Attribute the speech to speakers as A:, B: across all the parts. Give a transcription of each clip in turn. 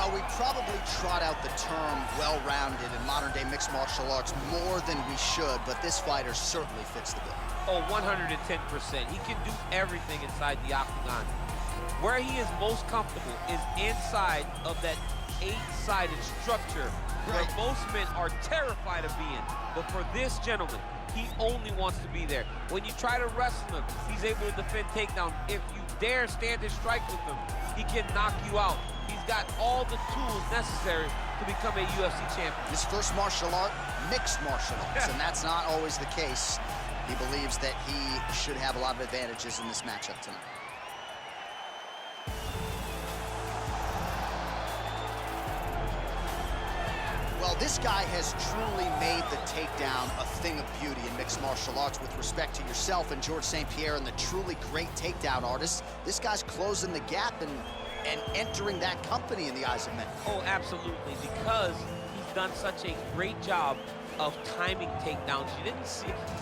A: Well, we probably trot out the term well-rounded in modern-day mixed martial arts more than we should, but this fighter certainly fits the bill.
B: Oh, 110%. He can do everything inside the octagon. Where he is most comfortable is inside of that 8-sided structure where most men are terrified of being. But for this gentleman, he only wants to be there. When you try to wrestle him, he's able to defend takedown. If you dare stand and strike with him, he can knock you out. He's got all the tools necessary to become a UFC champion.
A: His first martial art, mixed martial arts, and that's not always the case. He believes that he should have a lot of advantages in this matchup tonight. Well, this guy has truly made the takedown a thing of beauty in mixed martial arts. With respect to yourself and George St. Pierre and the truly great takedown artists, this guy's closing the gap and entering that company in the eyes of men.
B: Oh, absolutely, because he's done such a great job of timing takedowns.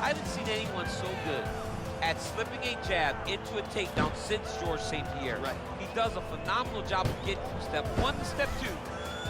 B: I haven't seen anyone so good at slipping a jab into a takedown since George St. Pierre.
A: Right.
B: He does a phenomenal job of getting from step 1 to step 2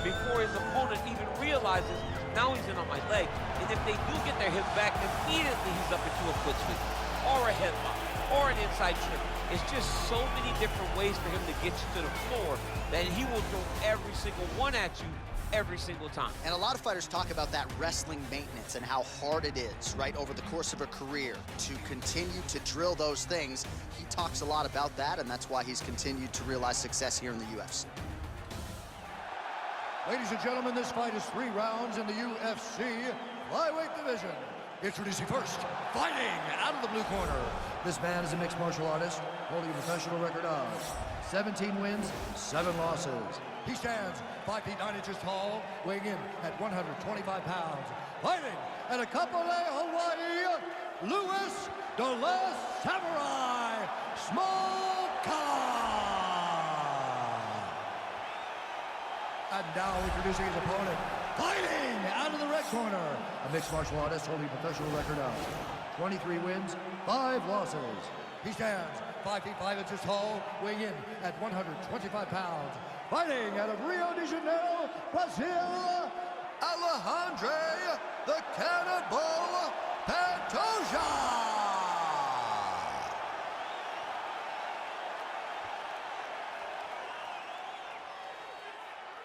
B: before his opponent even realizes now he's in on my leg. And if they do get their hips back, immediately he's up into a foot sweep or a headlock or an inside trip. It's just so many different ways for him to get you to the floor that he will throw every single one at you every single time.
A: And a lot of fighters talk about that wrestling maintenance and how hard it is, right, over the course of a career to continue to drill those things. He talks a lot about that, and that's why he's continued to realize success here in the UFC.
C: Ladies and gentlemen, this fight is 3 rounds in the UFC flyweight division. Introducing first, fighting out of the blue corner. This man is a mixed martial artist, holding a professional record of 17 wins, 7 losses. He stands 5 feet 9 inches tall, weighing in at 125 pounds. Fighting at a Kapolei, Hawaii, Louis de la Samurai Smoker. And now introducing his opponent, fighting out of the red corner, a mixed martial artist holding a professional record of 23 wins, 5 losses. He stands 5 feet 5 inches tall, weighing in at 125 pounds. Fighting out of Rio de Janeiro, Brazil, Alejandro the Cannibal Pantoja.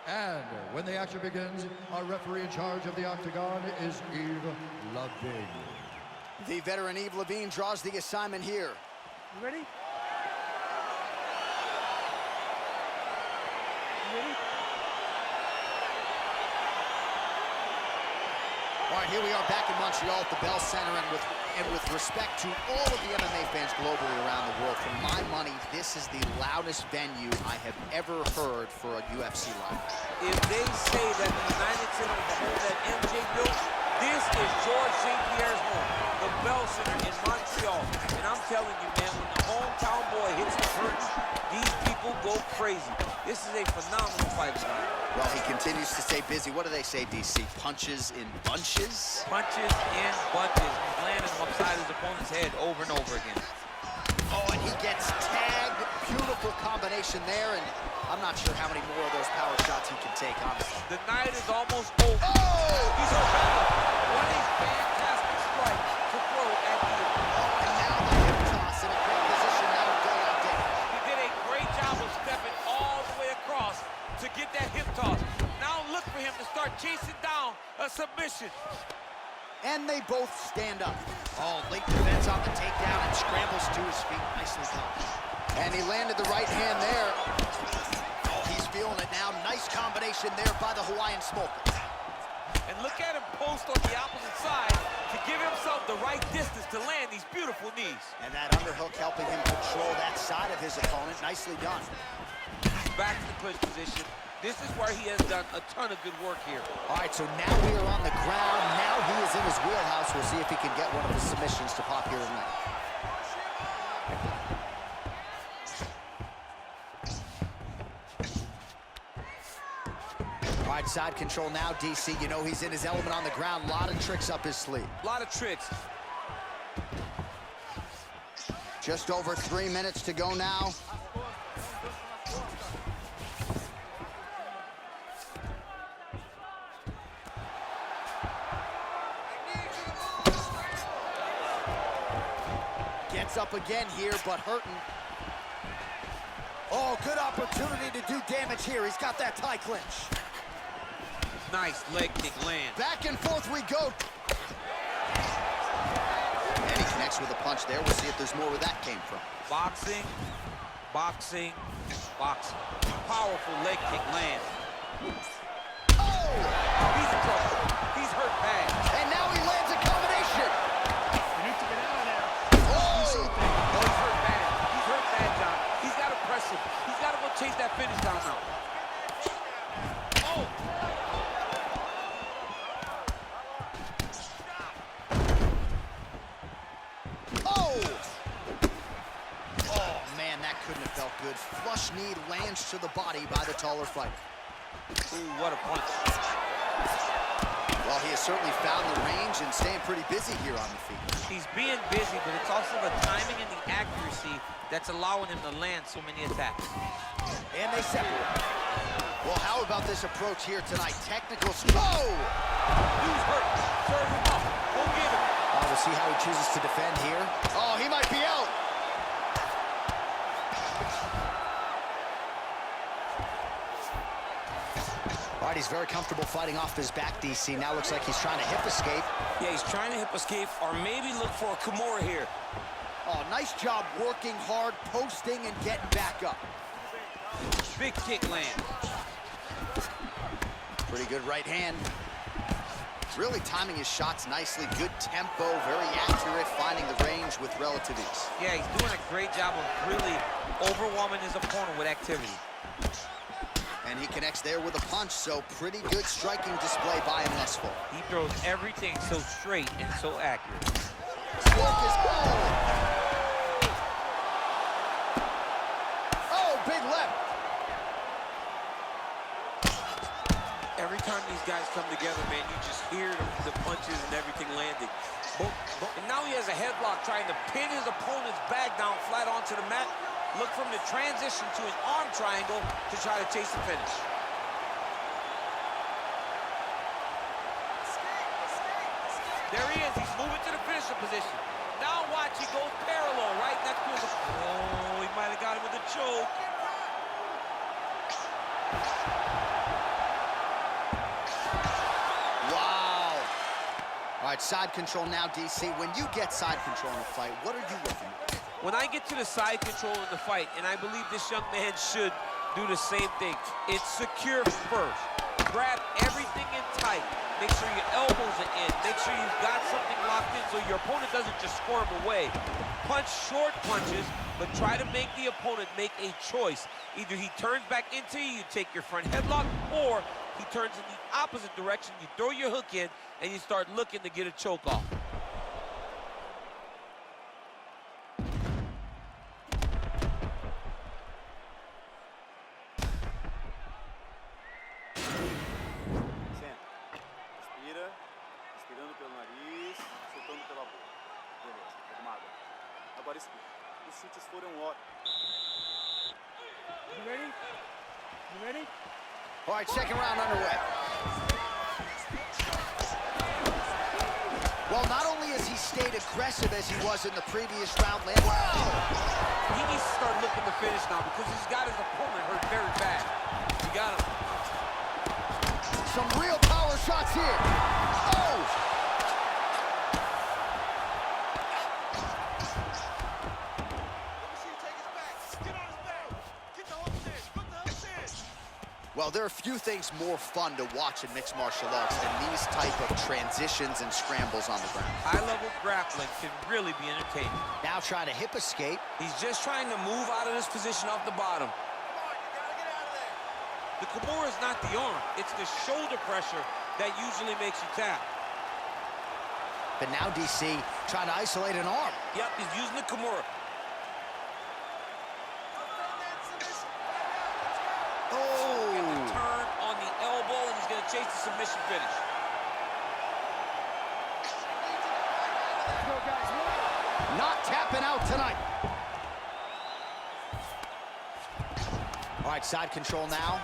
C: And when the action begins, our referee in charge of the octagon is Yves Lavigne.
A: The veteran Yves Lavigne draws the assignment here.
B: You ready?
A: All right, here we are back in Montreal at the Bell Center, and with respect to all of the MMA fans globally around the world, for my money, this is the loudest venue I have ever heard for a UFC live.
B: If they say that the United Center is the home that MJ built, this is George St. Pierre's home, the Bell Center in Montreal. And I'm telling you, man, when the hometown boy hits the curtain, these people go crazy. This is a phenomenal fight tonight.
A: Well, he continues to stay busy. What do they say, DC? Punches in bunches?
B: Punches in bunches. He's landing them upside his opponent's head over and over again.
A: Oh, and he gets tagged. Beautiful combination there, and I'm not sure how many more of those power shots he can take, honestly.
B: The night is almost over.
A: Oh!
B: He's already what a fantastic strike to throw at you.
A: Oh, and now the hip toss in a great position now to go out there.
B: He did a great job of stepping all the way across to get that hip toss. Now look for him to start chasing down a submission.
A: And they both stand up. Oh, late defense on the takedown and scrambles to his feet. Nicely done. And he landed the right hand there. Oh, he's feeling it now. Nice combination there by the Hawaiian Smoker.
B: And look at him post on the opposite side to give himself the right distance to land these beautiful knees.
A: And that underhook helping him control that side of his opponent. Nicely done.
B: Back to the clinch position. This is where he has done a ton of good work here.
A: All right, so now we are on the ground. Now he is in his wheelhouse. We'll see if he can get one of his submissions to pop here tonight. All right, side control now, DC. You know he's in his element on the ground. A lot of tricks up his sleeve.
B: A lot of tricks.
A: Just over 3 minutes to go now. Gets up again here, but hurting. Oh, good opportunity to do damage here. He's got that tie clinch.
B: Nice leg kick land.
A: Back and forth we go. And he connects with a punch there. We'll see if there's more where that came from.
B: Boxing, boxing, boxing. Powerful leg kick land.
A: Oh!
B: He's in trouble. He's hurt bad.
A: And now he lands a combination.
D: You need to get out of there.
A: Oh!
B: Oh, he's hurt bad. He's hurt bad, John. He's got to press him. He's got to go chase that finish down now. Oh!
A: Oh! Oh, man, that couldn't have felt good. Flush knee lands to the body by the taller fighter.
B: Ooh, what a punch.
A: Well, he has certainly found the range and staying pretty busy here on the feet.
B: He's being busy, but it's also the timing and the accuracy that's allowing him to land so many attacks.
A: And they separate. Well, how about this approach here tonight? Technical Whoa!
B: Dude's hurt. Serve him up. Go get him.
A: We'll see how he chooses to defend here. Oh, he might be out. All right, he's very comfortable fighting off his back, DC. Now looks like he's trying to hip escape.
D: Yeah, he's trying to hip escape or maybe look for a Kimura here.
A: Oh, nice job working hard, posting, and getting back up.
B: Big kick land.
A: Pretty good right hand. Really timing his shots nicely. Good tempo, very accurate, finding the range with relative ease.
B: Yeah, he's doing a great job of really overwhelming his opponent with activity.
A: And he connects there with a punch, so pretty good striking display by him thus far.
B: He throws everything so straight and so accurate.
A: Work is Oh, big left.
D: Every time these guys come together, man, you just hear the punches and everything landing. And now he has a headlock trying to pin his opponent's back down flat onto the mat. Look from the transition to an arm triangle to try to chase the finish.
B: There he is. He's moving to the finisher position. Now watch, he goes parallel right next to his... Oh, he might have got him with a choke.
A: Wow. All right, side control now, DC. When you get side control in a fight, what are you looking at?
B: When I get to the side control in the fight, and I believe this young man should do the same thing, it's secure first. Grab everything in tight. Make sure your elbows are in. Make sure you've got something locked in so your opponent doesn't just squirm away. Punch short punches, but try to make the opponent make a choice. Either he turns back into you, you take your front headlock, or he turns in the opposite direction, you throw your hook in, and you start looking to get a choke off.
E: Inspirando pelo nariz, soltando pela boca. Beleza, toma água. Agora escuta. Os chutes foram ótimos.
D: You ready? You ready?
A: All right, second round underway. Well, not only has he stayed aggressive as he was in the previous round, he
B: needs to start looking to finish now because he's got his opponent hurt very bad. You got him.
A: Some real power shots here. Oh! Well, there are few things more fun to watch in mixed martial arts than these type of transitions and scrambles on the ground.
B: High-level grappling can really be entertaining.
A: Now trying to hip escape.
D: He's just trying to move out of this position off the bottom.
B: The Kimura is not the arm. It's the shoulder pressure that usually makes you tap.
A: But now DC trying to isolate an arm.
D: Yep, he's using the Kimura.
A: Oh!
D: Turn on the elbow, and he's going to chase the submission finish.
A: Not tapping out tonight. All right, side control now.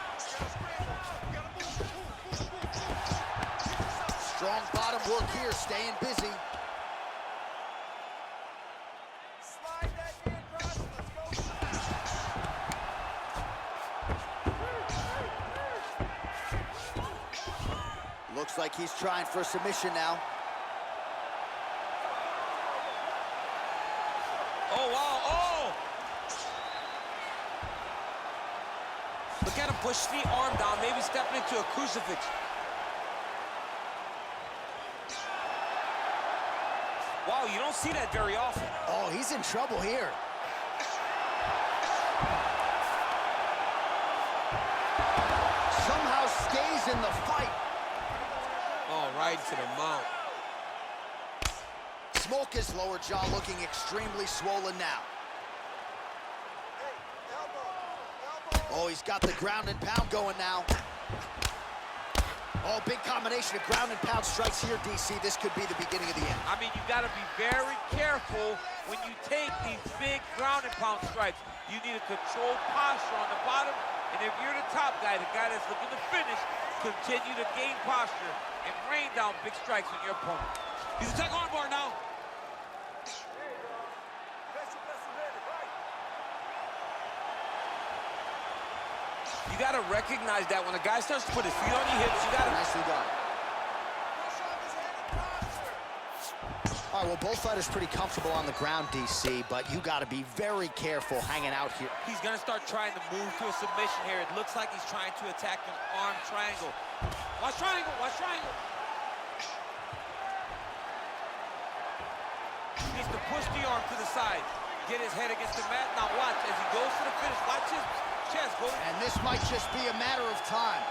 A: Strong bottom work here, staying busy. like he's trying for a submission now.
D: Oh, wow, oh! Look at him push the arm down, maybe stepping into a crucifix. Wow, you don't see that very often.
A: Oh, he's in trouble here. Somehow stays in the fight.
D: Oh, right to the mount.
A: Smoke his lower jaw looking extremely swollen now. Oh, he's got the ground and pound going now. Oh, big combination of ground and pound strikes here, DC. This could be the beginning of the end.
B: I mean, you got to be very careful when you take these big ground and pound strikes. You need a controlled posture on the bottom, and if you're the top guy, the guy that's looking to finish, continue to gain posture and rain down big strikes on your opponent.
D: He's attacking armbar now. You got to recognize that when a guy starts to put his feet on your hips, you got to...
A: Nicely done. All right, well, both fighters pretty comfortable on the ground, DC, but you got to be very careful hanging out here.
D: He's going to start trying to move to a submission here. It looks like he's trying to attack an arm triangle. Watch triangle, watch triangle. He needs to push the arm to the side, get his head against the mat. Now watch, as he goes to the finish, watch his chest go.
A: And this might just be a matter of time.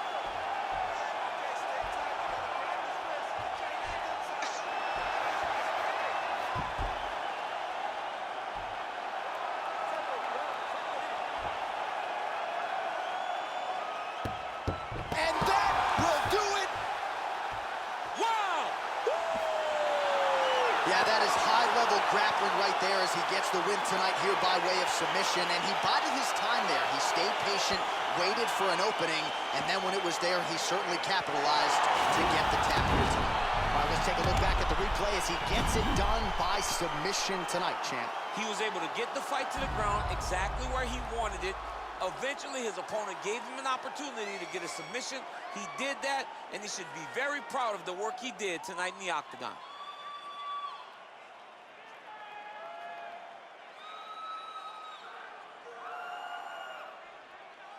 A: And that will do it.
D: Wow!
A: Yeah, that is high-level grappling right there as he gets the win tonight here by way of submission. And he bided his time there. He stayed patient, waited for an opening, and then when it was there, he certainly capitalized to get the tap here tonight. All right, let's take a look back at the replay as he gets it done by submission tonight, champ.
D: He was able to get the fight to the ground exactly where he wanted it. Eventually, his opponent gave him an opportunity to get a submission. He did that, and he should be very proud of the work he did tonight in the octagon.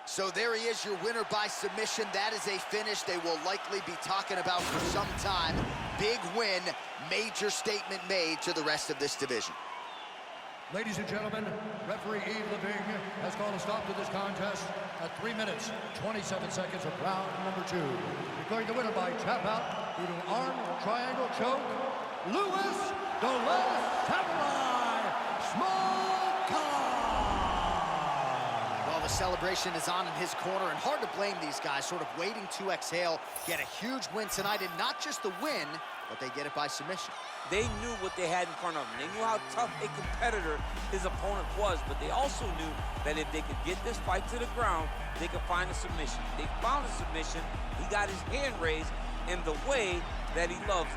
A: So there he is, your winner by submission. That is a finish they will likely be talking about for some time. Big win, major statement made to the rest of this division.
C: Ladies and gentlemen, referee Yves Leving has called a stop to this contest at 3 minutes, 27 seconds of round number 2. Declaring the winner by tap out due to an arm triangle choke, Louis Samurai Smolka.
A: Well, the celebration is on in his corner, and hard to blame these guys, sort of waiting to exhale, get a huge win tonight, and not just the win, but they get it by submission.
D: They knew what they had in front of them. They knew how tough a competitor his opponent was, but they also knew that if they could get this fight to the ground, they could find a submission. They found a submission. He got his hand raised in the way that he loves.